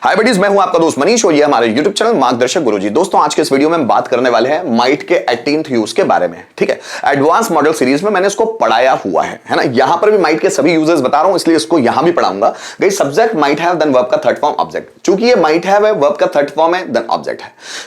हाय buddies, मैं हूं आपका दोस्त मनीष और ये हमारे YouTube चैनल मार्गदर्शक गुरुजी। दोस्तों आज के इस वीडियो में हम बात करने वाले हैं माइट के 18th यूज के बारे में। ठीक है, एडवांस मॉडल सीरीज में मैंने इसको पढ़ाया हुआ है ना। यहां पर भी माइट के सभी यूजेस बता रहा हूं, इसलिए इसको यहां भी पढ़ाऊंगा। Guys, subject might have, then verb का थर्ड फॉर्म ऑब्जेक्ट। चूंकि ये माइट हैव है, वर्ब का थर्ड फॉर्म है, देन ऑब्जेक्ट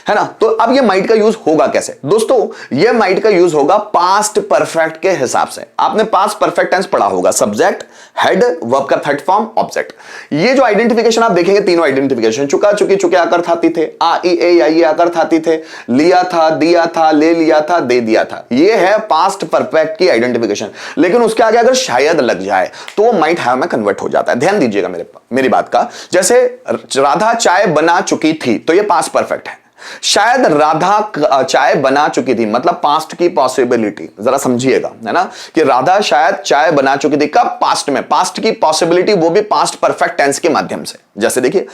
है ना। तो अब ये माइट का यूज होगा कैसे दोस्तों? ये माइट का यूज होगा पास्ट परफेक्ट के हिसाब से। आपने पास्ट परफेक्ट टेंस पढ़ा होगा, सब्जेक्ट, हेड, वर्ब का थर्ड फॉर्म, ऑब्जेक्ट। ये जो आइडेंटिफिकेशन आप देखेंगे, तीनों आइडेंटिफिकेशन, चुका, चुकी, चुके आकर थाती थे, आ ई ए या ये आकर थाती थे, लिया था, दिया था, ले लिया था, दे दिया था। ये है पास्ट परफेक्ट की आइडेंटिफिकेशन। लेकिन उसके आगे अगर शायद लग जाए तो वो माइट हैव में कन्वर्ट हो जाता है। ध्यान दीजिएगा मेरी बात का। जैसे राधा चाय बना चुकी थी, तो ये पास्ट परफेक्ट है। शायद राधा चाय बना चुकी थी, मतलब पास्ट की पॉसिबिलिटी, जरा समझिएगा, है ना, कि राधा शायद चाय बना चुकी थी। कब? पास्ट में। पास्ट की पॉसिबिलिटी, वो भी पास्ट परफेक्ट टेंस के माध्यम से। जैसे देखिए,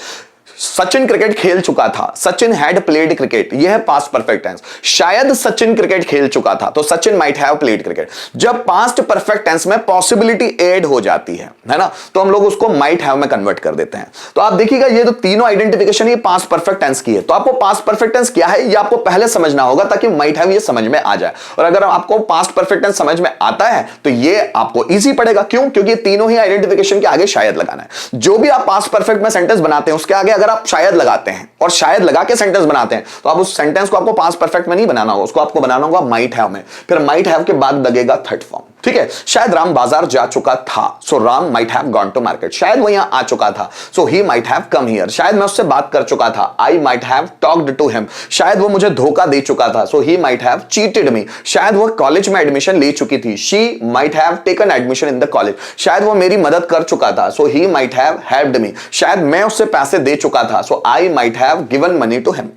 सचिन क्रिकेट खेल चुका था, सचिन हैड प्लेड क्रिकेट, यह है पास्ट परफेक्ट टेंस। शायद सचिन क्रिकेट खेल चुका था, तो Sachin might have played cricket. जब पास्ट परफेक्ट टेंस में पॉसिबिलिटी ऐड हो जाती है ना, तो हम लोग उसको माइट हैव में कन्वर्ट कर देते हैं। तो आप देखिएगा, ये तो तीनों आइडेंटिफिकेशन ये पास्ट परफेक्ट टेंस की है। तो आपको पास्ट परफेक्ट टेंस क्या है ये आपको पहले समझना होगा, ताकि माइट हैव ये समझ में आ जाए। और अगर आपको पास्ट परफेक्ट टेंस समझ में आता है तो ये आपको इजी पड़ेगा। क्यों? क्योंकि तीनों ही आइडेंटिफिकेशन के आगे शायद लगाना है। जो भी आप पास्ट परफेक्ट में सेंटेंस बनाते हैं, उसके आगे अगर आप शायद लगाते हैं और शायद लगा के सेंटेंस बनाते हैं, तो आप उस सेंटेंस को आपको पास्ट परफेक्ट में नहीं बनाना होगा, उसको आपको बनाना होगा माइट हैव में। फिर माइट हैव के बाद लगेगा थर्ड फॉर्म। ठीक है, शायद राम बाजार जा चुका था, so Ram might have gone to market. शायद वो यहां आ चुका था, so he might have come here. शायद मैं उससे बात कर चुका था, I might have talked to him. शायद वो मुझे धोखा दे चुका था, so he might have cheated me. शायद वो कॉलेज में एडमिशन ले चुकी थी, she might have taken admission in the college. शायद वो मेरी मदद कर चुका था, so he might have helped me. शायद मैं उससे पैसे दे चुका था, so I might have given money to him.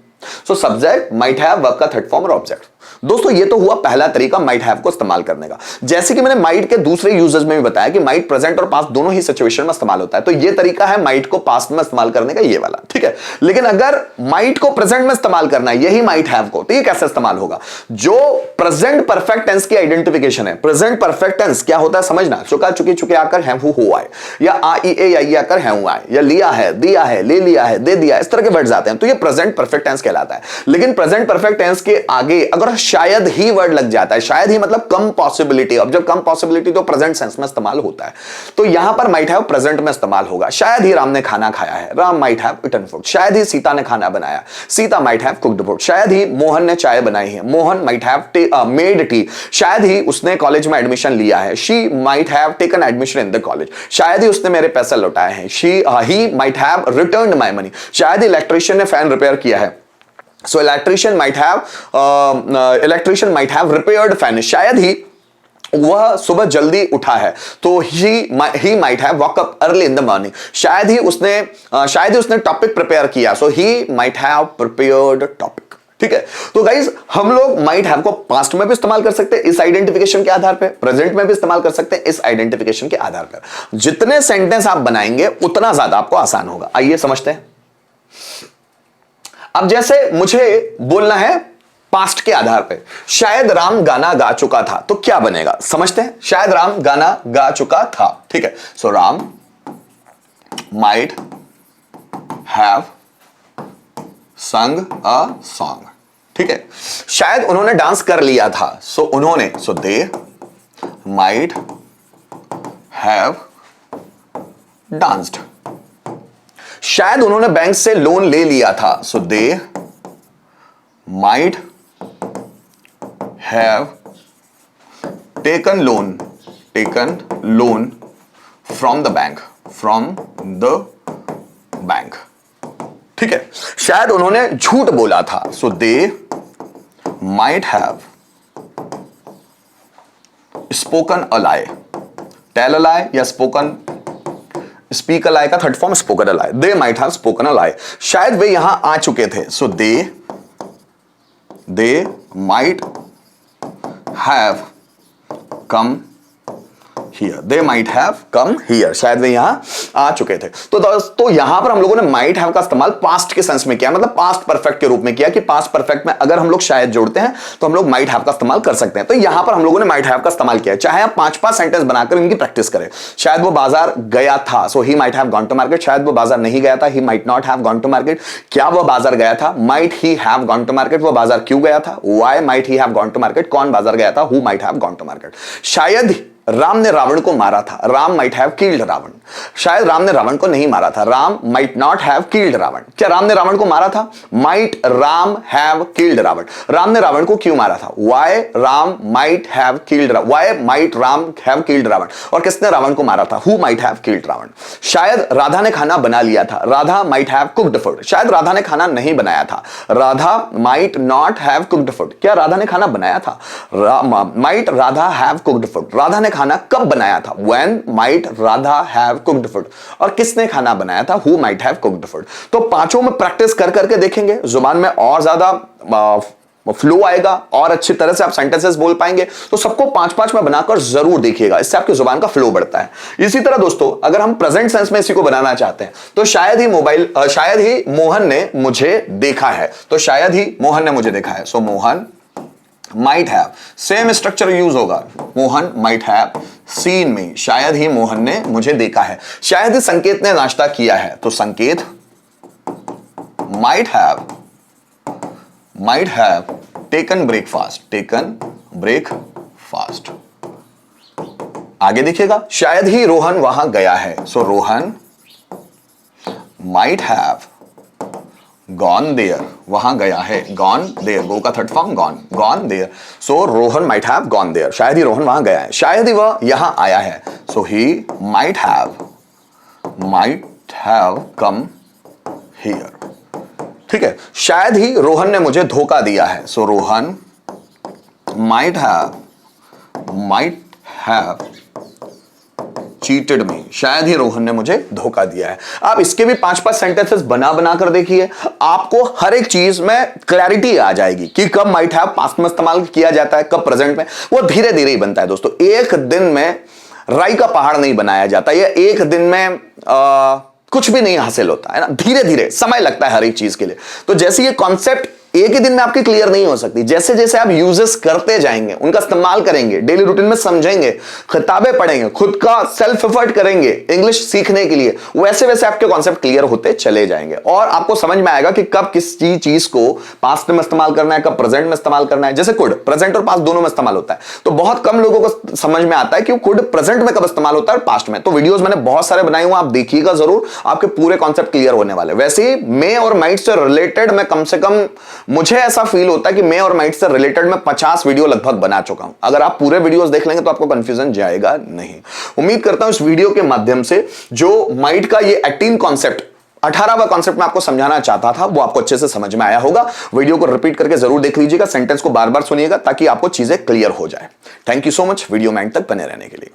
So subject, might have, verb का थर्ड फॉर्म और ऑब्जेक्ट। दोस्तों ये तो हुआ पहला तरीका माइट हैव को इस्तेमाल करने का। जैसे कि मैंने माइट के दूसरे यूजेस में भी बताया कि माइट प्रेजेंट और पास्ट दोनों ही सिचुएशन में इस्तेमाल होता है। तो ये तरीका है माइट को पास्ट में इस्तेमाल करने का, ये वाला। ठीक है, लेकिन अगर माइट को प्रेजेंट में इस्तेमाल करना है, यही माइट हैव को, तो ये कैसे इस्तेमाल होगा? जो प्रेजेंट परफेक्ट टेंस की आइडेंटिफिकेशन है। प्रेजेंट परफेक्ट टेंस क्या होता है समझना, चुका, चुकी, चुके आकर है, हु आए, या आ ई ए या ये आकर है, हु आए, या लिया है, दिया है, ले लिया है, दे दिया, इस तरह के वर्ड्स आते हैं, तो ये प्रेजेंट परफेक्ट टेंस कहलाता है। लेकिन प्रेजेंट परफेक्ट टेंस के आगे अगर शायद ही वर्ड लग जाता है, शायद ही मतलब कम पॉसिबिलिटी। अब जब कम पॉसिबिलिटी तो प्रेजेंट सेंस में इस्तेमाल होता है, तो यहां पर माइट हैव प्रेजेंट में इस्तेमाल होगा। शायद ही राम ने खाना खाया है, Ram might have eaten food. शायद ही सीता ने खाना बनाया, Sita might have cooked food. शायद ही मोहन ने चाय बनाई है, Mohan might have made tea. शायद ही उसने कॉलेज में एडमिशन लिया है, she might have taken admission in the college. शायद ही उसने मेरे पैसे लौटाए हैं, he might have returned my money. शायद ही इलेक्ट्रिशियन ने फैन रिपेयर किया है, so electrician might have repaired fan। शायद ही वह सुबह जल्दी उठा है, तो he might have woke up early in the morning। शायद ही उसने टॉपिक प्रिपेयर किया, so he might have prepared topic। ठीक है, तो गाइज हम लोग माइट हैव को पास्ट में भी इस्तेमाल कर सकते हैं इस आइडेंटिफिकेशन के आधार पे, प्रेजेंट में भी इस्तेमाल कर सकते हैं इस आइडेंटिफिकेशन के आधार पर। जितने सेंटेंस आप बनाएंगे उतना ज्यादा आपको आसान होगा। आइए समझते हैं। अब जैसे मुझे बोलना है पास्ट के आधार पे, शायद राम गाना गा चुका था, तो क्या बनेगा समझते हैं। शायद राम गाना गा चुका था, ठीक है, सो राम माइट हैव संग अ सॉन्ग। ठीक है, शायद उन्होंने डांस कर लिया था, so they might have danced. शायद उन्होंने बैंक से लोन ले लिया था, so they might have taken loan from the bank. ठीक है, शायद उन्होंने झूठ बोला था, so they might have spoken a lie. Tell a lie या स्पीक अ लाई का third form spoken a lie. They might have spoken a lie. शायद वे यहां आ चुके थे, so they might have come here, they might have come here, शायद वे यहां आ चुके थे। तो दोस्तों यहां पर हम लोगों ने माइट हैव का इस्तेमाल पास्ट के सेंस में किया, मतलब पास्ट परफेक्ट के रूप में किया कि पास्ट परफेक्ट में अगर हम लोग शायद जोड़ते हैं तो हम लोग माइट हैव का इस्तेमाल कर सकते हैं। तो यहां पर हम लोगों ने माइट हैव का इस्तेमाल किया। चाहे आप 5-5 सेंटेंस बनाकर इनकी प्रैक्टिस करें। शायद वो बाजार गया था, so he might have gone to market. शायद वो बाजार नहीं गया था, he might not have gone to market. क्या वो बाजार गया था, might he have gone to market. वो बाजार क्यों गया था, why might he have gone to market. कौन बाजार गया था, who might have gone to market. शायद राम ने रावण को मारा था, Ram might have killed Ravan. शायद राम ने रावण को नहीं मारा था, Ram might not have killed Ravan. क्या राम ने रावण को मारा था, might Ram have killed Ravan. Ram ने रावण को क्यों मारा था, why Ram might have killed Ravan, why might Ram have killed Ravan. और किसने रावण को मारा था, who might have killed Ravan. शायद राधा ने खाना बना लिया था, Radha might have cooked food. शायद राधा ने खाना नहीं बनाया था, Radha might not have cooked food. क्या राधा ने खाना बनाया था, might Radha have cooked food. Radha ने खाना कब बनाया था, when might Radha have cooked food। और किसने खाना बनाया था, who might have cooked food। तो पांचों में प्रैक्टिस कर करके देखेंगे, जुबान में और ज्यादा फ्लो आएगा और अच्छी तरह से आप सेंटेंसेस बोल पाएंगे। तो सबको 5-5 में बनाकर जरूर देखिएगा, इससे आपकी जुबान का फ्लो बढ़ता है। इसी तरह दोस्तों अगर हम प्रेजेंट सेंस में इसी को बनाना चाहते हैं तो शायद ही मोहन ने मुझे देखा है। तो शायद ही मोहन ने मुझे देखा है, so Mohan might have, same structure use होगा, Mohan might have seen me. शायद ही मोहन ने मुझे देखा है। शायद ही संकेत ने नाश्ता किया है, तो संकेत माइट हैव टेकन ब्रेकफास्ट। आगे देखिएगा, शायद ही रोहन वहां गया है, so Rohan might have gone there, वहां गया है, गॉन देयर, गो का third form gone there. So Rohan might have gone there, शायद ही रोहन वहां गया है। शायद ही वह यहां आया है, so he might have come here. ठीक है, शायद ही रोहन ने मुझे धोखा दिया है, so Rohan might have cheated me. शायद ही रोहन ने मुझे धोखा दिया है। आप इसके भी 5-5 सेंटेंसेस बना कर देखिए, आपको हर एक चीज में क्लैरिटी आ जाएगी कि कब माइट हैव पास्ट में इस्तेमाल किया जाता है, कब प्रेजेंट में। वो धीरे धीरे ही बनता है दोस्तों। एक दिन में राई का पहाड़ नहीं बनाया जाता, या एक दिन में कुछ भी नहीं हासिल होता है ना, धीरे धीरे समय लगता है हर एक चीज के लिए। तो जैसे ये कॉन्सेप्ट एक ही दिन में आपकी क्लियर नहीं हो सकती, जैसे जैसे आप यूजेस करते जाएंगे, उनका इस्तेमाल करेंगे, डेली रूटीन में समझेंगे, किताबें पढ़ेंगे, खुद का सेल्फ एफर्ट करेंगे इंग्लिश सीखने के लिए, वैसे वैसे आपके कॉन्सेप्ट क्लियर होते चले जाएंगे और आपको समझ में आएगा कि कब किस चीज को पास्ट में इस्तेमाल करना है, कब प्रेजेंट में इस्तेमाल करना है। जैसे कुड प्रेजेंट और पास्ट दोनों में इस्तेमाल होता है, तो बहुत कम लोगों को समझ में आता है कि कुड प्रेजेंट में कब इस्तेमाल होता है और पास्ट में। तो वीडियोस मैंने बहुत सारे बनाए हुए, आप देखिएगा जरूर, आपके पूरे कॉन्सेप्ट क्लियर होने वाले। वैसे ही मे और माइट से रिलेटेड मैं कम से कम, मुझे ऐसा फील होता है कि मैं और माइट से रिलेटेड मैं 50 वीडियो लगभग बना चुका हूं। अगर आप पूरे वीडियोस देख लेंगे तो आपको कंफ्यूजन जाएगा नहीं। उम्मीद करता हूं इस वीडियो के माध्यम से जो माइट का ये 18 कॉन्सेप्ट, 18वां कॉन्सेप्ट मैं आपको समझाना चाहता था, वो आपको अच्छे से समझ में आया होगा। वीडियो को रिपीट करके जरूर देख लीजिएगा, सेंटेंस को बार बार सुनिएगा ताकि आपको चीजें क्लियर हो जाए। Thank you so much video में एंड तक बने रहने के लिए।